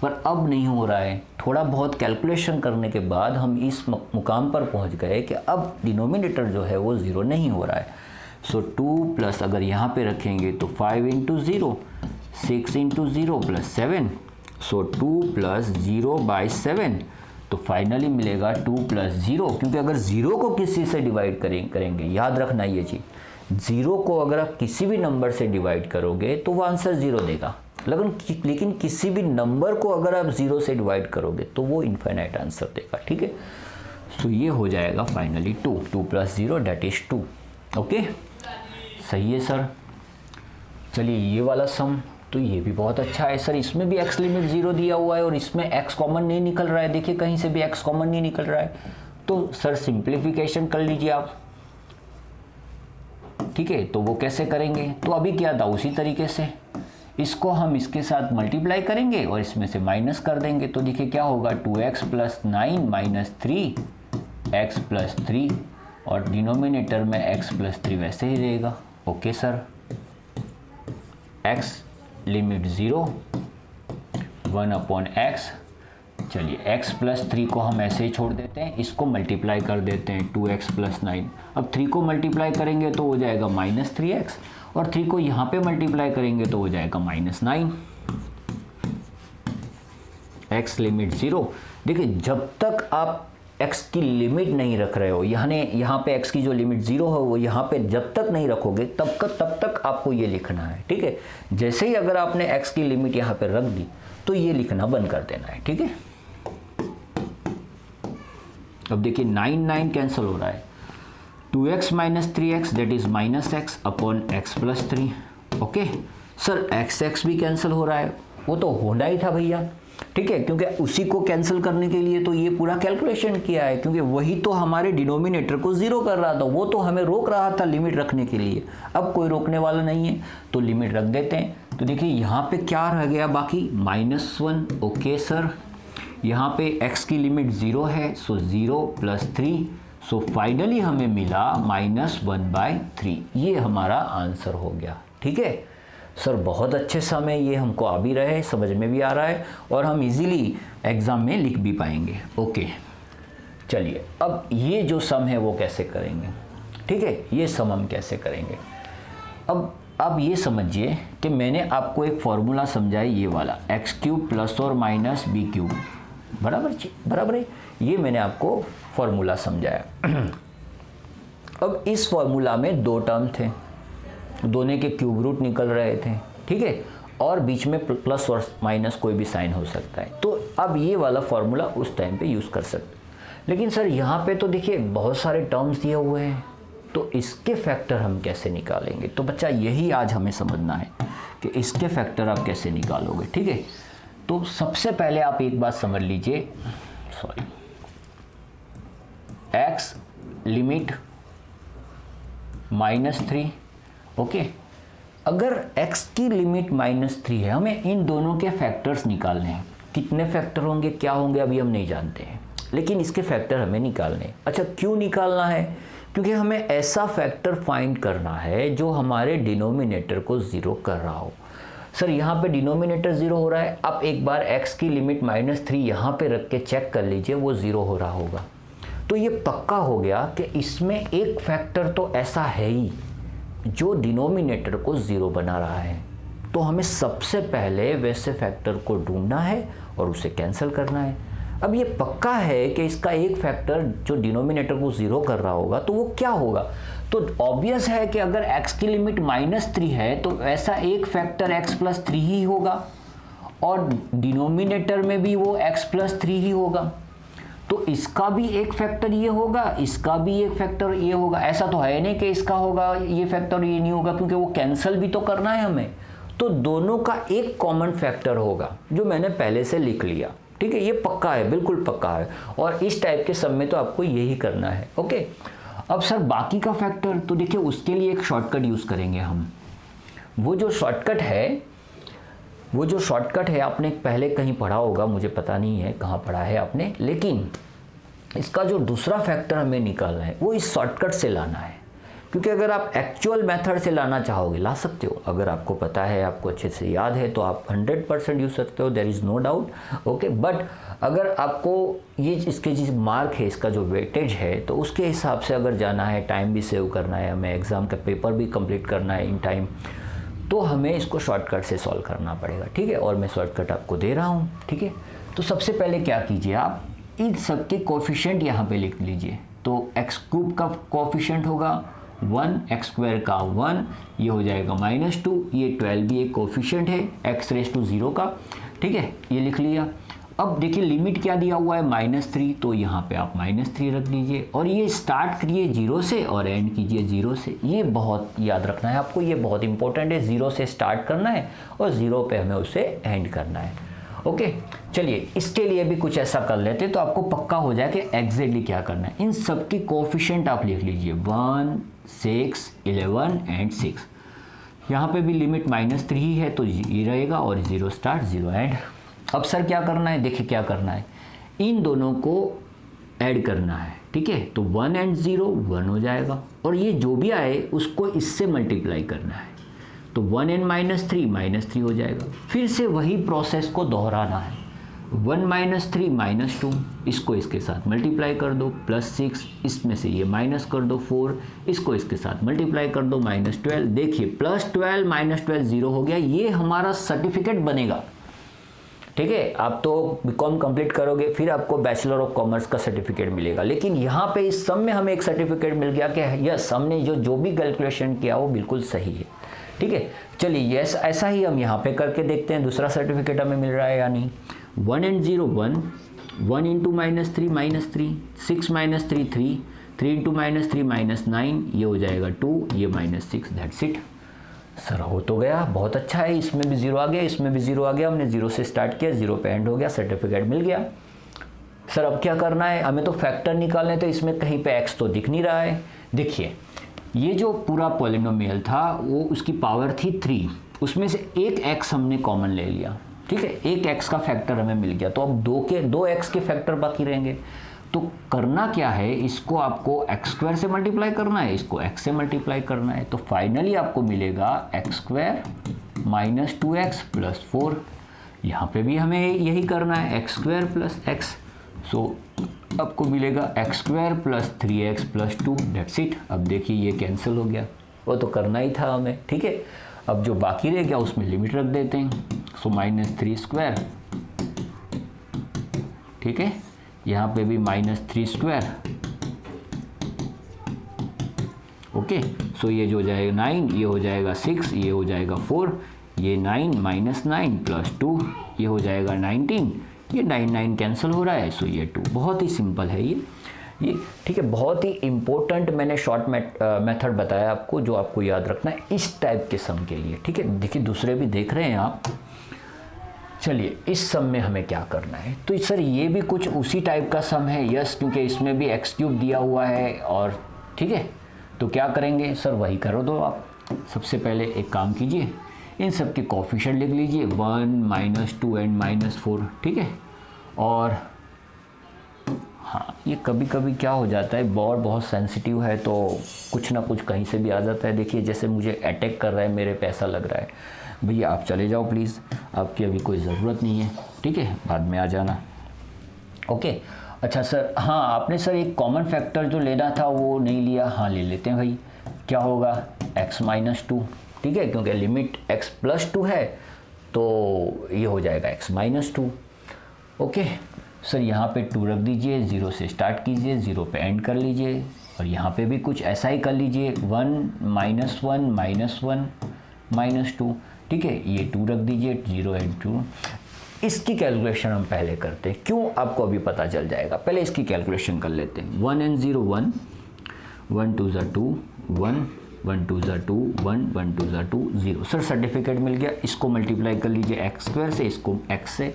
पर अब नहीं हो रहा है। थोड़ा बहुत कैलकुलेशन करने के बाद हम इस मुकाम पर पहुँच गए कि अब डिनोमिनेटर जो है वो 0 नहीं हो रहा है। सो 2 + अगर यहाँ पे रखेंगे तो 5 × 0, 6 × 0 + 7, सो 2 + 0/7, तो फाइनली मिलेगा 2 + 0। क्योंकि अगर 0 को किसी से डिवाइड करेंगे, याद रखना ये चीज़, 0 को अगर आप किसी भी नंबर से डिवाइड करोगे तो वो आंसर 0 देगा, लेकिन किसी भी नंबर को अगर आप 0 से डिवाइड करोगे तो वो इनफाइनाइट आंसर देगा, ठीक है। सो ये हो जाएगा फाइनली 2 + 0 = 2। ओके, सही है सर। चलिए ये वाला सम तो ये भी बहुत अच्छा है सर। इसमें भी x लिमिट 0 दिया हुआ है और इसमें x कॉमन नहीं निकल रहा है। देखिए कहीं से भी x कॉमन नहीं निकल रहा है, तो सर सिंप्लीफिकेशन कर लीजिए आप, ठीक है। तो वो कैसे करेंगे? तो अभी क्या था, उसी तरीके से इसको हम इसके साथ मल्टीप्लाई करेंगे और इसमें से माइनस कर देंगे। तो देखिए क्या होगा, 2x + 9 - 3x + 3, और डिनोमिनेटर में x + 3 वैसे ही रहेगा। Okay sir, x limit 0, 1/x। चलिए x + 3 को हम ऐसे ही छोड़ देते हैं, इसको मल्टीप्लाई कर देते हैं 2x + 9। अब 3 को मल्टीप्लाई करेंगे तो हो जाएगा -3x, और 3 को यहाँ पे मल्टीप्लाई करेंगे तो हो जाएगा -9। x limit 0। देखिए जब तक आप x की लिमिट नहीं रख रहे हो, यहाँ पे x की जो लिमिट 0 है वो यहाँ पे जब तक नहीं रखोगे तब तक आपको ये लिखना है, ठीक है। जैसे ही अगर आपने x की लिमिट यहाँ पे रख दी तो ये लिखना बंद कर देना है, ठीक है। अब देखिए 9 कैंसिल हो रहा है, 2x - 3x that is -x/x + 3। Okay sir, x भी कैंसिल हो रहा है, वो तो होना ही था भैया, ठीक है। क्योंकि उसी को कैंसिल करने के लिए तो ये पूरा कैलकुलेशन किया है, क्योंकि वही तो हमारे डिनोमिनेटर को 0 कर रहा था, वो तो हमें रोक रहा था लिमिट रखने के लिए। अब कोई रोकने वाला नहीं है तो लिमिट रख देते हैं। तो देखिए यहाँ पे क्या रह गया बाकी, -1। ओके सर, यहाँ पे x की लिमिट 0 है, सो 0 + 3, सो फाइनली हमें मिला -1/3। ये हमारा आंसर हो गया, ठीक है सर। बहुत अच्छे समय ये हमको आ भी रहे, समझ में भी आ रहा है, और हम इजीली एग्ज़ाम में लिख भी पाएंगे। ओके चलिए, अब ये जो सम है वो कैसे करेंगे, ठीक है। ये सम हम कैसे करेंगे, अब आप ये समझिए कि मैंने आपको एक फॉर्मूला समझाया, ये वाला x³ ± b³ बराबर है, ये मैंने आपको फॉर्मूला समझाया। अब इस फॉर्मूला में 2 टर्म थे, दोनों के क्यूब रूट निकल रहे थे, ठीक है, और बीच में प्लस और माइनस कोई भी साइन हो सकता है। तो अब ये वाला फॉर्मूला उस टाइम पे यूज़ कर सकते। लेकिन सर यहाँ पे तो देखिए बहुत सारे टर्म्स दिए हुए हैं, तो इसके फैक्टर हम कैसे निकालेंगे? तो बच्चा यही आज हमें समझना है कि इसके फैक्टर आप कैसे निकालोगे, ठीक है। तो सबसे पहले आप एक बात समझ लीजिए, x लिमिट -3 ओके, अगर x की लिमिट -3 है, हमें इन दोनों के फैक्टर्स निकालने हैं। कितने फैक्टर होंगे, क्या होंगे, अभी हम नहीं जानते हैं, लेकिन इसके फैक्टर हमें निकालने हैं। अच्छा, क्यों निकालना है? क्योंकि हमें ऐसा फैक्टर फाइंड करना है जो हमारे डिनोमिनेटर को 0 कर रहा हो। सर यहाँ पे डिनोमिनेटर 0 हो रहा है, आप एक बार x की लिमिट -3 यहाँ पे रख के चेक कर लीजिए, वो 0 हो रहा होगा। तो ये पक्का हो गया कि इसमें एक फैक्टर तो ऐसा है ही जो डिनोमिनेटर को 0 बना रहा है। तो हमें सबसे पहले वैसे फैक्टर को ढूंढना है और उसे कैंसिल करना है। अब ये पक्का है कि इसका एक फैक्टर जो डिनोमिनेटर को 0 कर रहा होगा, तो वो क्या होगा? तो ऑब्वियस है कि अगर x की लिमिट -3 है तो ऐसा एक फैक्टर x+3 ही होगा और डिनोमिनेटर में भी वो x+3 ही होगा। तो इसका भी एक फैक्टर ये होगा, इसका भी एक फैक्टर ये होगा। ऐसा तो है नहीं कि इसका होगा ये फैक्टर ये नहीं होगा, क्योंकि वो कैंसिल भी तो करना है हमें। तो दोनों का एक कॉमन फैक्टर होगा जो मैंने पहले से लिख लिया। ठीक है, ये पक्का है, बिल्कुल पक्का है। और इस टाइप के सम में तो आपको यही करना है। ओके, अब सर बाकी का फैक्टर, तो देखिए उसके लिए एक शॉर्टकट यूज़ करेंगे हम। वो जो शॉर्टकट है आपने पहले कहीं पढ़ा होगा, मुझे पता नहीं है कहाँ पढ़ा है आपने, लेकिन इसका जो दूसरा फैक्टर हमें निकालना है वो इस शॉर्टकट से लाना है। क्योंकि अगर आप एक्चुअल मेथड से लाना चाहोगे ला सकते हो, अगर आपको पता है, आपको अच्छे से याद है, तो आप 100% यूज सकते हो, there is no doubt. Okay, but अगर आपको ये इसके जिस मार्क है, इसका जो वेटेज है, तो उसके हिसाब से अगर जाना है, टाइम भी सेव करना है, हमें एग्ज़ाम का पेपर भी कंप्लीट करना है इन टाइम, तो हमें इसको शॉर्टकट से सॉल्व करना पड़ेगा। ठीक है, और मैं शॉर्टकट आपको दे रहा हूँ। ठीक है, तो सबसे पहले क्या कीजिए, आप इन सब के कोफिशिएंट यहाँ पे लिख लीजिए। तो x³ का कोफिशिएंट होगा 1, x² का 1, ये हो जाएगा -2, ये 12 भी एक कोफिशिएंट है x⁻0 का। ठीक है, ये लिख लिया। अब देखिए लिमिट क्या दिया हुआ है -3, तो यहाँ पे आप -3 रख दीजिए और ये स्टार्ट करिए 0 से और एंड कीजिए 0 से। ये बहुत याद रखना है आपको, ये बहुत इंपॉर्टेंट है। 0 से स्टार्ट करना है और 0 पे हमें उसे एंड करना है। ओके, चलिए इसके लिए भी कुछ ऐसा कर लेते हैं तो आपको पक्का हो जाए कि एग्जैक्टली क्या करना है। इन सब की कोफिशिएंट आप लिख लीजिए 1, 6, 11 एंड 6। यहाँ पे भी लिमिट -3 ही है तो ये रहेगा और 0 स्टार्ट 0 एंड। अब सर क्या करना है, देखिए क्या करना है, इन दोनों को ऐड करना है। ठीक है, तो 1 एंड 0 1 हो जाएगा और ये जो भी आए उसको इससे मल्टीप्लाई करना है, तो 1 एंड -3 हो जाएगा। फिर से वही प्रोसेस को दोहराना है। 1 -3 -2, इसको इसके साथ मल्टीप्लाई कर दो, +6, इसमें से ये माइनस कर दो 4, इसको इसके साथ मल्टीप्लाई कर दो -12। देखिए +12 -12 0 हो गया, ये हमारा सर्टिफिकेट बनेगा। ठीक है, आप तो बीकॉम कंप्लीट करोगे फिर आपको बैचलर ऑफ कॉमर्स का सर्टिफिकेट मिलेगा, लेकिन यहाँ पे इस सम में हमें एक सर्टिफिकेट मिल गया कि यस हमने जो भी कैलकुलेशन किया वो बिल्कुल सही है। ठीक है, चलिए यस ऐसा ही हम यहाँ पे करके देखते हैं दूसरा सर्टिफिकेट हमें मिल रहा है या नहीं। 1 एंड 0 1, 1 इंटू -3 6 -3 3, 3 इंटू -3 -9, ये हो जाएगा 2, ये -6, दैट्स इट। सर हो तो गया, बहुत अच्छा है। इसमें भी 0 आ गया, इसमें भी 0 आ गया, हमने 0 से स्टार्ट किया, 0 पे एंड हो गया, सर्टिफिकेट मिल गया। सर अब क्या करना है, हमें तो फैक्टर निकालने, तो इसमें कहीं पे x तो दिख नहीं रहा है। देखिए ये जो पूरा पॉलिनोमियल था वो उसकी पावर थी 3, उसमें से एक x हमने कॉमन ले लिया। ठीक है, एक x का फैक्टर हमें मिल गया, तो अब 2 x के फैक्टर बाकी रहेंगे। तो करना क्या है, इसको आपको x² से मल्टीप्लाई करना है, इसको x से मल्टीप्लाई करना है, तो फाइनली आपको मिलेगा x² - 2x + 4। यहाँ पे भी हमें यही करना है, x² + x, सो आपको मिलेगा x² + 3x + 2, दैट्स इट। अब देखिए ये कैंसिल हो गया, वो तो करना ही था हमें। ठीक है, अब जो बाकी रह गया उसमें लिमिट रख देते हैं, सो -3²। ठीक है, यहाँ पे भी -3²। ओके, सो ये जो हो जाएगा 9, ये हो जाएगा 6, ये हो जाएगा 4, ये 9 - 9 + 2, ये हो जाएगा 19, ये 9 कैंसिल हो रहा है, सो ये 2। बहुत ही सिंपल है ये। ठीक है, बहुत ही इम्पोर्टेंट मैंने शॉर्ट मेथड बताया आपको जो आपको याद रखना है इस टाइप के सम के लिए। ठीक है, देखिए दूसरे भी देख रहे हैं आप। चलिए इस सम में हमें क्या करना है, तो सर ये भी कुछ उसी टाइप का सम है, यस, क्योंकि इसमें भी x³ दिया हुआ है और ठीक है, तो क्या करेंगे सर, वही करो दो आप। सबसे पहले एक काम कीजिए, इन सब के कोफिशिएंट लिख लीजिए 1 -2 एंड -4, ठीक है। और हाँ, ये कभी कभी क्या हो जाता है, बोर्ड बहुत सेंसिटिव है तो कुछ ना कुछ कहीं से भी आ जाता है। देखिए जैसे मुझे अटैक कर रहा है, मेरे पे ऐसा लग रहा है। भैया आप चले जाओ प्लीज़, आपकी अभी कोई ज़रूरत नहीं है, ठीक है, बाद में आ जाना। ओके अच्छा सर, हाँ आपने सर एक कॉमन फैक्टर जो लेना था वो नहीं लिया। हाँ ले लेते हैं भाई, क्या होगा x -2, ठीक है, क्योंकि लिमिट x +2 है तो ये हो जाएगा x -2। ओके सर, यहाँ पे 2 रख दीजिए, 0 से स्टार्ट कीजिए, 0 पे एंड कर लीजिए, और यहाँ पे भी कुछ ऐसा ही कर लीजिए 1 -1 -2, ठीक है, ये 2 रख दीजिए, 0 एंड 2। इसकी कैलकुलेशन हम पहले करते हैं, क्यों आपको अभी पता चल जाएगा। पहले इसकी कैलकुलेशन कर लेते हैं। 1 and 0 1, 1 2 ज़ा 2 1, 1 2 ज़ा 2 1, 1 2 ज़ा 2 0। सर सर्टिफिकेट मिल गया, इसको मल्टीप्लाई कर लीजिए x² से, इसको x से,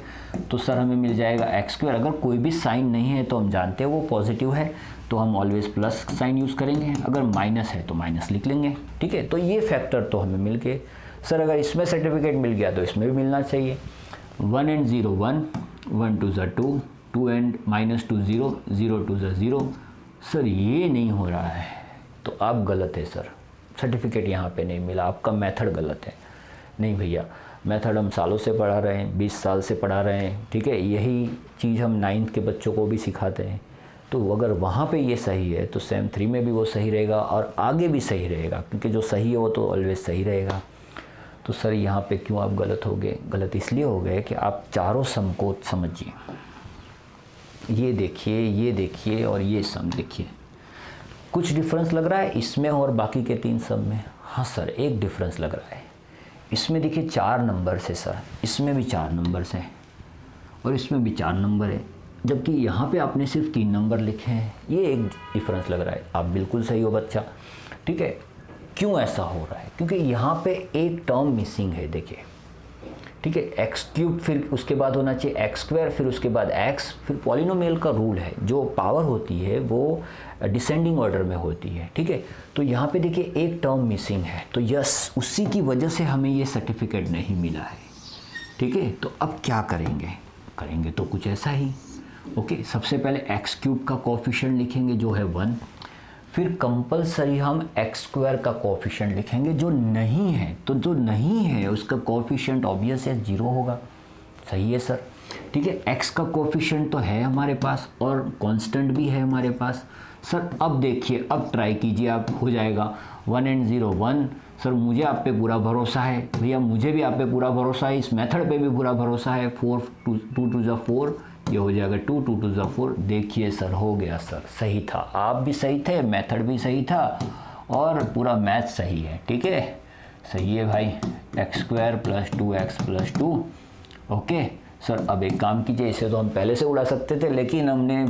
तो सर हमें मिल जाएगा x²। अगर कोई भी साइन नहीं है तो हम जानते हैं वो पॉजिटिव है, तो हम ऑलवेज प्लस साइन यूज़ करेंगे, अगर माइनस है तो माइनस लिख लेंगे, ठीक है। तो ये फैक्टर तो हमें मिल गए। सर अगर इसमें सर्टिफिकेट मिल गया तो इसमें भी मिलना चाहिए। 1 and 0 1, 1 2 ज़ा 2, 2 and -2 0, 0 2 ज़ा 0। सर ये नहीं हो रहा है तो आप गलत है सर, सर्टिफिकेट यहाँ पे नहीं मिला, आपका मेथड गलत है। नहीं भैया, मेथड हम सालों से पढ़ा रहे हैं, 20 साल से पढ़ा रहे हैं, ठीक है, यही चीज़ हम 9th के बच्चों को भी सिखाते हैं। तो अगर वहाँ पे ये सही है तो सेम 3 में भी वो सही रहेगा और आगे भी सही रहेगा, क्योंकि जो सही है वो तो ऑलवेज सही रहेगा। तो सर यहाँ पे क्यों आप गलत हो गए? गलत इसलिए हो गए कि आप चारों सम को समझिए। ये देखिए और ये सम देखिए, कुछ डिफरेंस लग रहा है इसमें और बाकी के 3 सम में? हाँ सर, एक डिफरेंस लग रहा है। इसमें देखिए 4 नंबर है सर, इसमें भी 4 नंबर्स हैं और इसमें भी 4 नंबर है, जबकि यहाँ पे आपने सिर्फ 3 नंबर लिखे हैं। ये एक डिफरेंस लग रहा है। आप बिल्कुल सही हो बच्चा, ठीक है। क्यों ऐसा हो रहा है? क्योंकि यहाँ पे एक टर्म मिसिंग है, देखिए, ठीक है। x³ फिर उसके बाद होना चाहिए x², फिर उसके बाद x, फिर पॉलिनोमियल का रूल है, जो पावर होती है वो डिसेंडिंग ऑर्डर में होती है, ठीक है। तो यहाँ पे देखिए एक टर्म मिसिंग है, तो यस, उसी की वजह से हमें ये सर्टिफिकेट नहीं मिला है, ठीक है। तो अब क्या करेंगे तो कुछ ऐसा ही। ओके, सबसे पहले x³ का कोफिशिएंट लिखेंगे जो है 1, फिर कंपलसरी हम x² का कोफिशिएंट लिखेंगे जो नहीं है, तो जो नहीं है उसका कोफिशिएंट ऑब्वियस है 0 होगा। सही है सर, ठीक है। x का कोफिशिएंट तो है हमारे पास और कांस्टेंट भी है हमारे पास। सर अब देखिए, अब ट्राई कीजिए, आप हो जाएगा 1 and 0 1। सर मुझे आप पे पूरा भरोसा है भैया, मुझे भी आप पे पूरा भरोसा है, इस मेथड पे भी पूरा भरोसा है। 4 2 2 ज़ा 4, ये हो जाएगा 2 2 2 ज़ा 4। देखिए सर, हो गया सर, सही था, आप भी सही थे, मेथड भी सही था और पूरा मैथ सही है, ठीक है। सही है भाई, x² + 2x + 2। ओके सर, अब एक काम कीजिए, इसे तो हम पहले से उड़ा सकते थे लेकिन हमने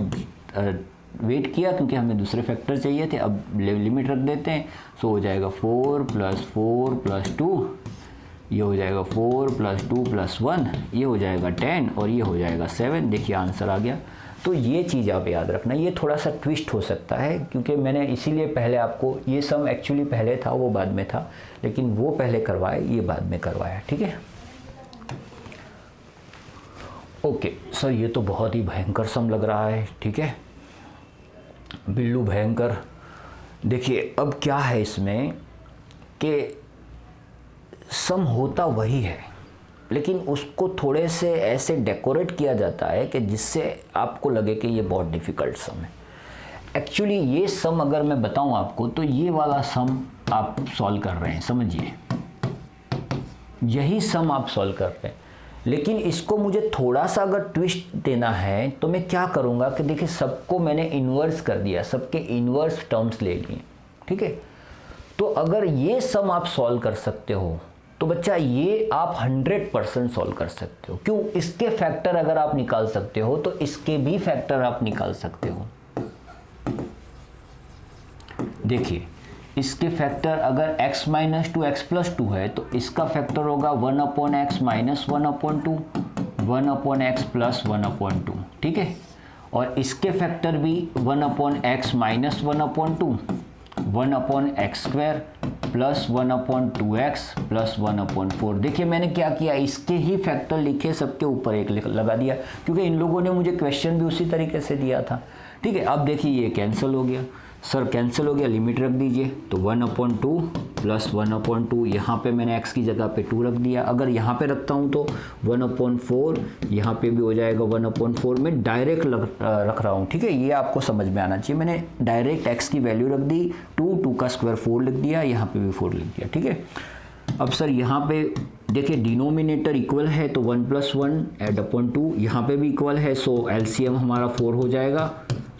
वेट किया क्योंकि हमें दूसरे फैक्टर चाहिए थे। अब लिमिट रख देते हैं, सो हो जाएगा 4 + 4 + 2, ये हो जाएगा 4 + 2 + 1, ये हो जाएगा 10 और ये हो जाएगा 7। देखिए आंसर आ गया। तो ये चीज़ आप याद रखना, ये थोड़ा सा ट्विस्ट हो सकता है क्योंकि मैंने इसीलिए पहले आपको, ये सम एक्चुअली पहले था, वो बाद में था, लेकिन वो पहले करवाया, ये बाद में करवाया, ठीक है। ओके सर, ये तो बहुत ही भयंकर सम लग रहा है, ठीक है, बिल्लू भयंकर। देखिए अब क्या है इसमें कि सम होता वही है, लेकिन उसको थोड़े से ऐसे डेकोरेट किया जाता है कि जिससे आपको लगे कि ये बहुत डिफ़िकल्ट सम है। एक्चुअली ये सम अगर मैं बताऊं आपको तो ये वाला सम आप सॉल्व कर रहे हैं, समझिए, यही सम आप सॉल्व कर रहे हैं, लेकिन इसको मुझे थोड़ा सा अगर ट्विस्ट देना है तो मैं क्या करूँगा कि देखिए सबको मैंने इन्वर्स कर दिया, सबके इन्वर्स टर्म्स ले लिए, ठीक है। तो अगर ये सम आप सॉल्व कर सकते हो तो बच्चा ये आप 100% सॉल्व कर सकते हो। क्यों? इसके फैक्टर अगर आप निकाल सकते हो तो इसके भी फैक्टर आप निकाल सकते हो। देखिए इसके फैक्टर अगर x - 2 x + 2 है तो इसका फैक्टर होगा 1/x - 1/2, 1/x + 1/2, ठीक है। और इसके फैक्टर भी 1/x - 1/2, 1/x², plus 1/2x plus 1/4। देखिए मैंने क्या किया, इसके ही फैक्टर लिखे, सबके ऊपर एक लगा दिया, क्योंकि इन लोगों ने मुझे क्वेश्चन भी उसी तरीके से दिया था। ठीक है, अब देखिए ये कैंसिल हो गया सर, कैंसिल हो गया, लिमिट रख दीजिए। तो 1/2 प्लस 1/2, यहाँ पे मैंने x की जगह पे 2 रख दिया। अगर यहाँ पे रखता हूँ तो 1/4, यहाँ पे भी हो जाएगा 1/4। मैं डायरेक्ट रख रहा हूँ, ठीक है, ये आपको समझ में आना चाहिए। मैंने डायरेक्ट x की वैल्यू रख दी, 2 का स्क्वायर 4 लिख दिया, यहाँ पे भी 4 लिख दिया। ठीक है, अब सर यहाँ पे देखिए डिनोमिनेटर इक्वल है तो 1 + 1 ऐड अपॉन 2, यहाँ पे भी इक्वल है, सो एलसीएम हमारा 4 हो जाएगा।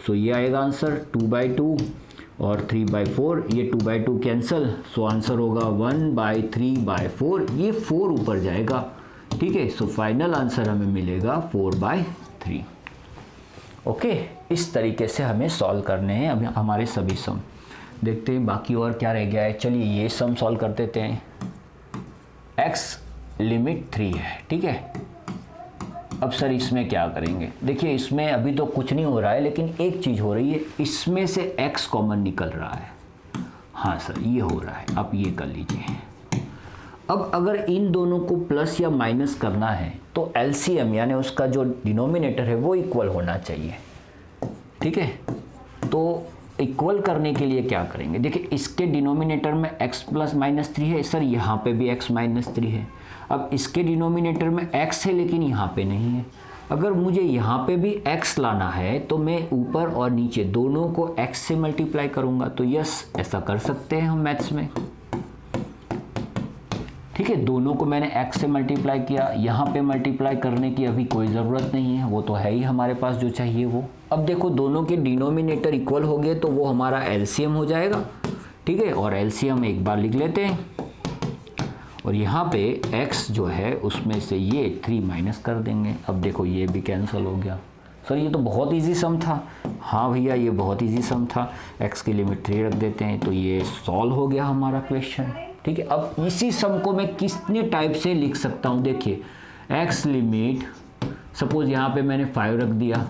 सो ये आएगा आंसर 2/2 और 3/4, ये 2/2 कैंसिल, सो आंसर होगा 1/3/4, ये 4 ऊपर जाएगा। ठीक है, सो फाइनल आंसर हमें मिलेगा 4/3। ओके, इस तरीके से हमें सॉल्व करने हैं अभी हमारे सभी सम। देखते हैं बाकी और क्या रह गया है। चलिए ये सम सॉल्व कर देते हैं। x लिमिट 3 है, ठीक है। अब सर इसमें क्या करेंगे, देखिए इसमें अभी तो कुछ नहीं हो रहा है, लेकिन एक चीज़ हो रही है, इसमें से x कॉमन निकल रहा है। हाँ सर ये हो रहा है, आप ये कर लीजिए। अब अगर इन दोनों को प्लस या माइनस करना है तो एलसीएम यानी उसका जो डिनोमिनेटर है वो इक्वल होना चाहिए। ठीक है, तो इक्वल करने के लिए क्या करेंगे, देखिए इसके डिनोमिनेटर में x + -3 है सर, यहाँ पे भी x - 3 है। अब इसके डिनोमिनेटर में x है लेकिन यहाँ पे नहीं है। अगर मुझे यहाँ पे भी x लाना है तो मैं ऊपर और नीचे दोनों को x से मल्टीप्लाई करूँगा। तो यस, ऐसा कर सकते हैं हम मैथ्स में। ठीक है, दोनों को मैंने x से मल्टीप्लाई किया, यहाँ पे मल्टीप्लाई करने की अभी कोई ज़रूरत नहीं है, वो तो है ही हमारे पास जो चाहिए वो। अब देखो दोनों के डिनोमिनेटर इक्वल हो गए तो वो हमारा एलसीएम हो जाएगा। ठीक है, और एलसीएम एक बार लिख लेते हैं, और यहाँ पे x जो है उसमें से ये 3 माइनस कर देंगे। अब देखो ये भी कैंसिल हो गया। सर ये तो बहुत इजी सम था। हाँ भैया ये बहुत इजी सम था, x की लिमिट 3 रख देते हैं तो ये सॉल्व हो गया हमारा क्वेश्चन। ठीक है, अब इसी सम को मैं कितने टाइप से लिख सकता हूँ, देखिए x लिमिट, सपोज यहाँ पे मैंने 5 रख दिया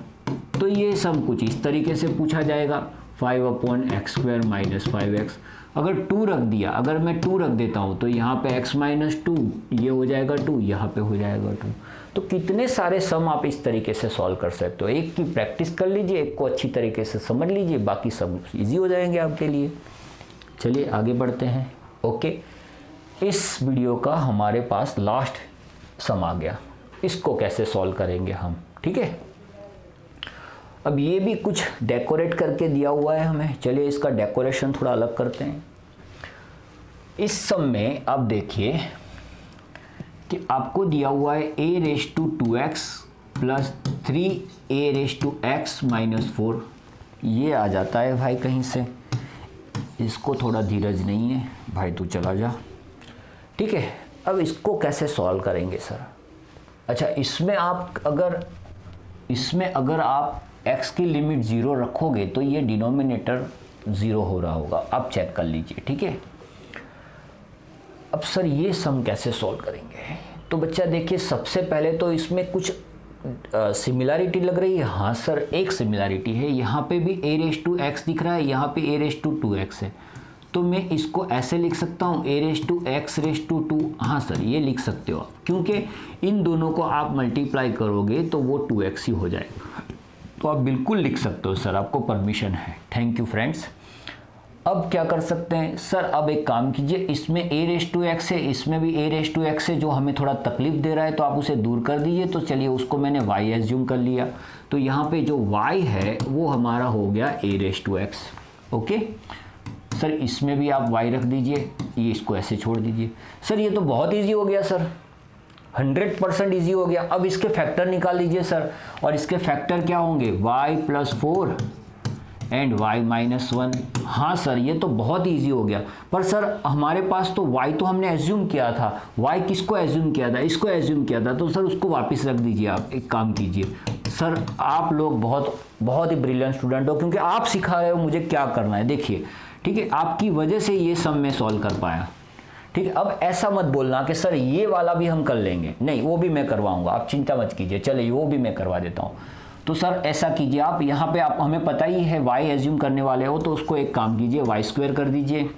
तो ये सम कुछ इस तरीके से पूछा जाएगा, 5/x² - 5x। अगर 2 रख दिया, अगर मैं 2 रख देता हूँ तो यहाँ पे x - 2 ये हो जाएगा 2, यहाँ पे हो जाएगा 2। तो कितने सारे सम आप इस तरीके से सॉल्व कर सकते हो। एक की प्रैक्टिस कर लीजिए, एक को अच्छी तरीके से समझ लीजिए, बाकी सब इजी हो जाएंगे आपके लिए। चलिए आगे बढ़ते हैं। ओके, इस वीडियो का हमारे पास लास्ट सम आ गया, इसको कैसे सॉल्व करेंगे हम। ठीक है, अब ये भी कुछ डेकोरेट करके दिया हुआ है हमें, चलिए इसका डेकोरेशन थोड़ा अलग करते हैं। इस सम में अब देखिए कि आपको दिया हुआ है a⁴ प्लस 3a⁴x - 4। ये आ जाता है भाई कहीं से, इसको थोड़ा धीरज नहीं है भाई, तू चला जा। ठीक है, अब इसको कैसे सॉल्व करेंगे सर। अच्छा, इसमें अगर आप x की लिमिट 0 रखोगे तो ये डिनोमिनेटर 0 हो रहा होगा, आप चेक कर लीजिए। ठीक है, अब सर ये सम कैसे सॉल्व करेंगे, तो बच्चा देखिए सबसे पहले तो इसमें कुछ सिमिलरिटी लग रही है। हाँ सर एक सिमिलरिटी है, यहाँ पे भी a⁴x दिख रहा है, यहाँ पे a⁴2x है, तो मैं इसको ऐसे लिख सकता हूँ a⁴x⁴2। हाँ सर ये लिख सकते हो आप, क्योंकि इन दोनों को आप मल्टीप्लाई करोगे तो वो 2x ही हो जाएगा। तो आप बिल्कुल लिख सकते हो सर, आपको परमिशन है। Thank you friends. अब क्या कर सकते हैं सर, अब एक काम कीजिए, इसमें a⁴x है, इसमें भी a⁴x है, जो हमें थोड़ा तकलीफ दे रहा है तो आप उसे दूर कर दीजिए। तो चलिए उसको मैंने y एज्यूम कर लिया, तो यहाँ पे जो y है वो हमारा हो गया a⁴x। ओके सर, इसमें भी आप y रख दीजिए, ये इसको ऐसे छोड़ दीजिए। सर ये तो बहुत ईजी हो गया सर, 100% ईजी हो गया। अब इसके फैक्टर निकाल लीजिए सर, और इसके फैक्टर क्या होंगे, y + 4 एंड y - 1। हाँ सर ये तो बहुत इजी हो गया, पर सर हमारे पास तो y तो हमने एज्यूम किया था, y किसको एज्यूम किया था, इसको एज्यूम किया था, तो सर उसको वापस रख दीजिए। आप एक काम कीजिए सर, आप लोग बहुत ही ब्रिलियंट स्टूडेंट हो, क्योंकि आप सिखा रहे हो मुझे क्या करना है। देखिए ठीक है, आपकी वजह से ये सम मैं सॉल्व कर पाया। ठीक है, अब ऐसा मत बोलना कि सर ये वाला भी हम कर लेंगे, नहीं वो भी मैं करवाऊंगा, आप चिंता मत कीजिए, चलिए वो भी मैं करवा देता हूँ। तो सर ऐसा कीजिए, आप यहाँ पे आप हमें पता ही है y एज्यूम करने वाले हो, तो उसको एक काम कीजिए y² कर दीजिए,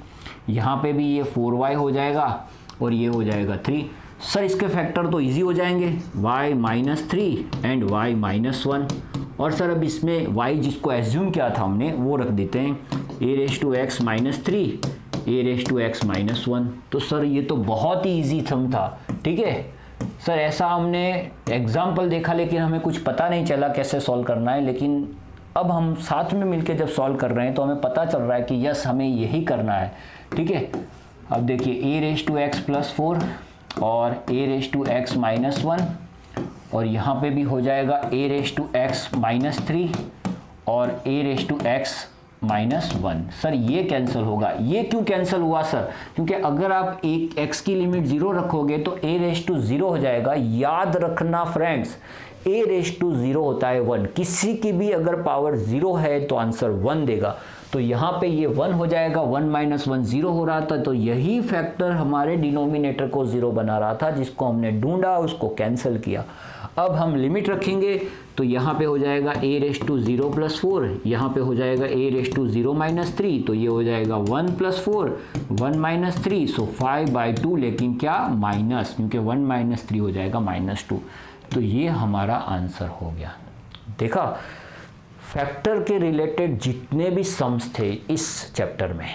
यहाँ पे भी ये 4y हो जाएगा और ये हो जाएगा 3। सर इसके फैक्टर तो इजी हो जाएंगे, y - 3 एंड y - 1। और सर अब इसमें y जिसको एज्यूम किया था हमने वो रख देते हैं a⁻x - 3 a⁻x - 1। तो सर ये तो बहुत ही ईजी सम था, ठीक है सर। ऐसा हमने एग्जाम्पल देखा लेकिन हमें कुछ पता नहीं चला कैसे सॉल्व करना है, लेकिन अब हम साथ में मिलकर जब सॉल्व कर रहे हैं तो हमें पता चल रहा है कि यस हमें यही करना है, ठीक है। अब देखिए a⁻x + 4 और a⁻x - 1 और यहाँ पे भी हो जाएगा a⁻x - 3 और a⁻x - 1। सर ये कैंसिल होगा, ये क्यों कैंसिल हुआ सर? क्योंकि अगर आप एक x की लिमिट 0 रखोगे तो a⁻0 हो जाएगा। याद रखना फ्रेंड्स, a⁻0 होता है 1, किसी की भी अगर पावर 0 है तो आंसर 1 देगा। तो यहाँ पे ये 1 हो जाएगा, 1 - 1 0 हो रहा था, तो यही फैक्टर हमारे डिनोमिनेटर को 0 बना रहा था, जिसको हमने ढूंढा, उसको कैंसिल किया। अब हम लिमिट रखेंगे तो यहाँ पे हो जाएगा a⁻0 + 4, यहाँ पे हो जाएगा a⁻0 - 3, तो ये हो जाएगा 1 + 4 1 - 3, सो 5/2, लेकिन क्या माइनस, क्योंकि 1 - 3 हो जाएगा -2। तो ये हमारा आंसर हो गया। देखा, फैक्टर के रिलेटेड जितने भी सम्स थे इस चैप्टर में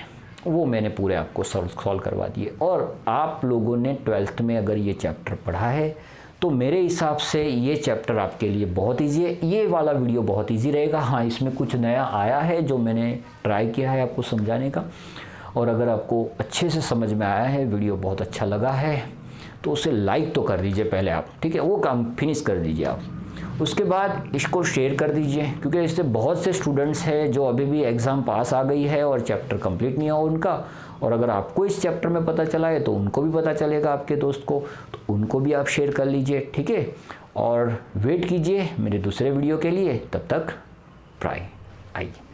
वो मैंने पूरे आपको सॉल्व करवा दिए। और आप लोगों ने 12th में अगर ये चैप्टर पढ़ा है तो मेरे हिसाब से ये चैप्टर आपके लिए बहुत इजी है। ये वाला वीडियो बहुत इजी रहेगा। हाँ, इसमें कुछ नया आया है जो मैंने ट्राई किया है आपको समझाने का। और अगर आपको अच्छे से समझ में आया है, वीडियो बहुत अच्छा लगा है, तो उसे लाइक तो कर दीजिए पहले आप, ठीक है, वो काम फिनिश कर दीजिए आप। उसके बाद इसको शेयर कर दीजिए, क्योंकि इससे बहुत से स्टूडेंट्स हैं जो अभी भी एग्ज़ाम पास आ गई है और चैप्टर कंप्लीट नहीं हुआ उनका। और अगर आपको इस चैप्टर में पता चला है तो उनको भी पता चलेगा, आपके दोस्त को, तो उनको भी आप शेयर कर लीजिए, ठीक है। और वेट कीजिए मेरे दूसरे वीडियो के लिए, तब तक बाय। आइए।